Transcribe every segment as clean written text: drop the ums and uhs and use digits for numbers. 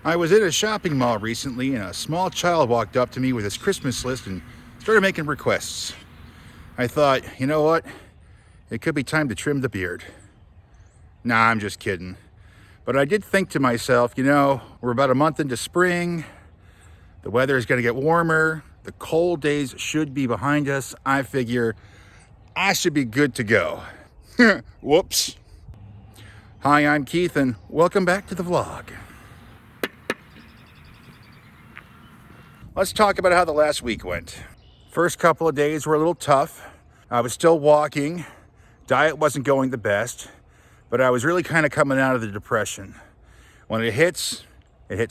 I was in a shopping mall recently and a small child walked up to me with his Christmas list and started making requests. I thought, you know what? It could be time to trim the beard. Nah, I'm just kidding. But I did think to myself, we're about a month into spring. The weather is going to get warmer. The cold days should be behind us. I figure I should be good to go. Whoops. Hi, I'm Keith and welcome back to the vlog. Let's talk about how the last week went. First couple of days were a little tough. I was still walking. Diet wasn't going the best, but I was really kind of coming out of the depression. When it hits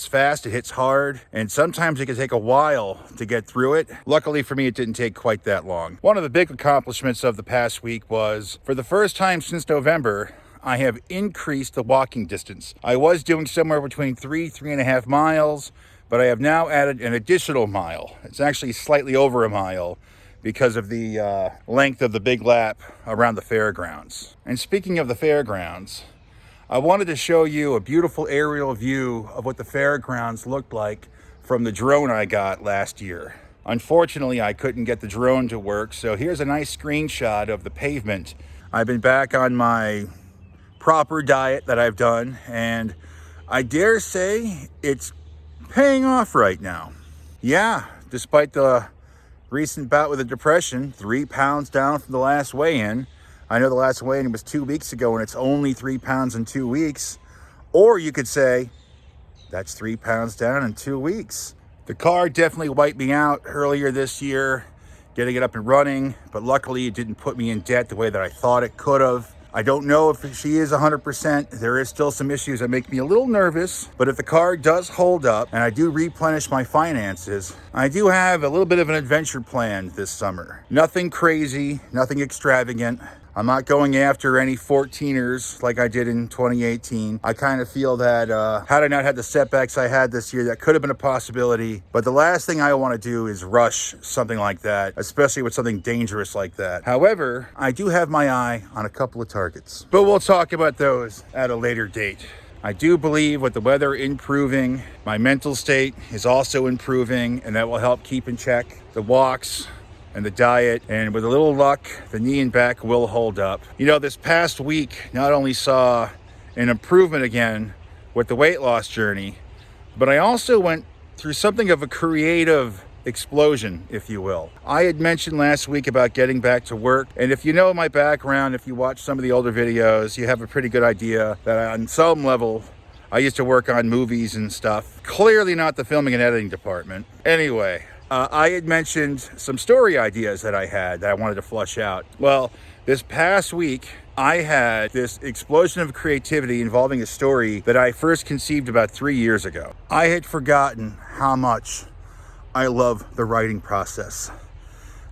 fast, it hits hard, and sometimes it can take a while to get through it. Luckily for me, it didn't take quite that long. One of the big accomplishments of the past week was, for the first time since November, I have increased the walking distance. I was doing somewhere between 3.5 miles, but I have now added an additional mile. It's actually slightly over a mile because of the length of the big lap around the fairgrounds. And speaking of the fairgrounds, I wanted to show you a beautiful aerial view of what the fairgrounds looked like from the drone I got last year. Unfortunately, I couldn't get the drone to work, so here's a nice screenshot of the pavement. I've been back on my proper diet that I've done, and I dare say it's paying off right now. Yeah, despite the recent bout with the depression, 3 pounds down from the last weigh-in. I know the last weigh-in was 2 weeks ago and it's only 3 pounds in 2 weeks. Or you could say, that's 3 pounds down in 2 weeks. The car definitely wiped me out earlier this year, getting it up and running, but luckily it didn't put me in debt the way that I thought it could have. I don't know if she is 100%. There is still some issues that make me a little nervous, but if the car does hold up and I do replenish my finances, I do have a little bit of an adventure planned this summer. Nothing crazy, nothing extravagant. I'm not going after any 14ers like I did in 2018. I kind of feel that had I not had the setbacks I had this year, that could have been a possibility. But the last thing I want to do is rush something like that, especially with something dangerous like that. However, I do have my eye on a couple of targets, but we'll talk about those at a later date. I do believe with the weather improving, my mental state is also improving, and that will help keep in check the walks and the diet, and with a little luck, the knee and back will hold up. This past week not only saw an improvement again with the weight loss journey, but I also went through something of a creative explosion, if you will. I had mentioned last week about getting back to work, and if you know my background, if you watch some of the older videos, you have a pretty good idea that on some level, I used to work on movies and stuff. Clearly not the filming and editing department. Anyway, I had mentioned some story ideas that I had that I wanted to flush out. Well, this past week, I had this explosion of creativity involving a story that I first conceived about 3 years ago. I had forgotten how much I love the writing process.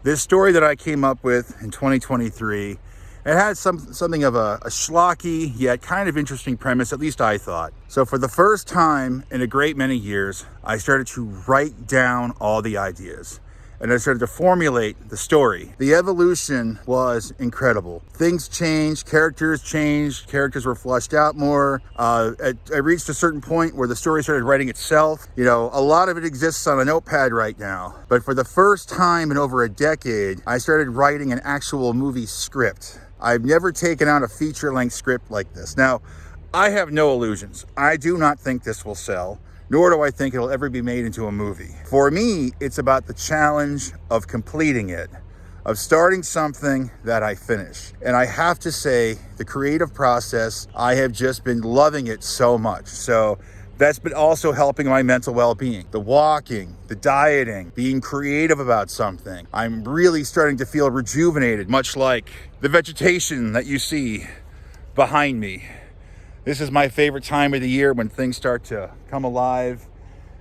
This story that I came up with in 2023, it had something of a schlocky yet kind of interesting premise, at least I thought. So for the first time in a great many years, I started to write down all the ideas. And I started to formulate the story. The evolution was incredible. Things changed, characters were fleshed out more. I reached a certain point where the story started writing itself. A lot of it exists on a notepad right now. But for the first time in over a decade, I started writing an actual movie script. I've never taken out a feature-length script like this. Now, I have no illusions. I do not think this will sell, nor do I think it'll ever be made into a movie. For me, it's about the challenge of completing it, of starting something that I finish. And I have to say, the creative process, I have just been loving it so much. So that's been also helping my mental well-being. The walking, the dieting, being creative about something. I'm really starting to feel rejuvenated, much like the vegetation that you see behind me. This is my favorite time of the year when things start to come alive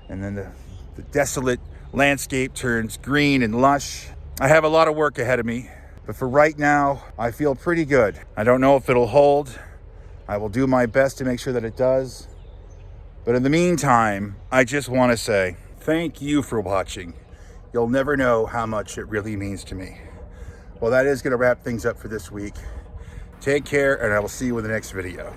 and then the desolate landscape turns green and lush. I have a lot of work ahead of me, but for right now, I feel pretty good. I don't know if it'll hold. I will do my best to make sure that it does. But in the meantime, I just want to say thank you for watching. You'll never know how much it really means to me. Well, that is going to wrap things up for this week. Take care, and I will see you in the next video.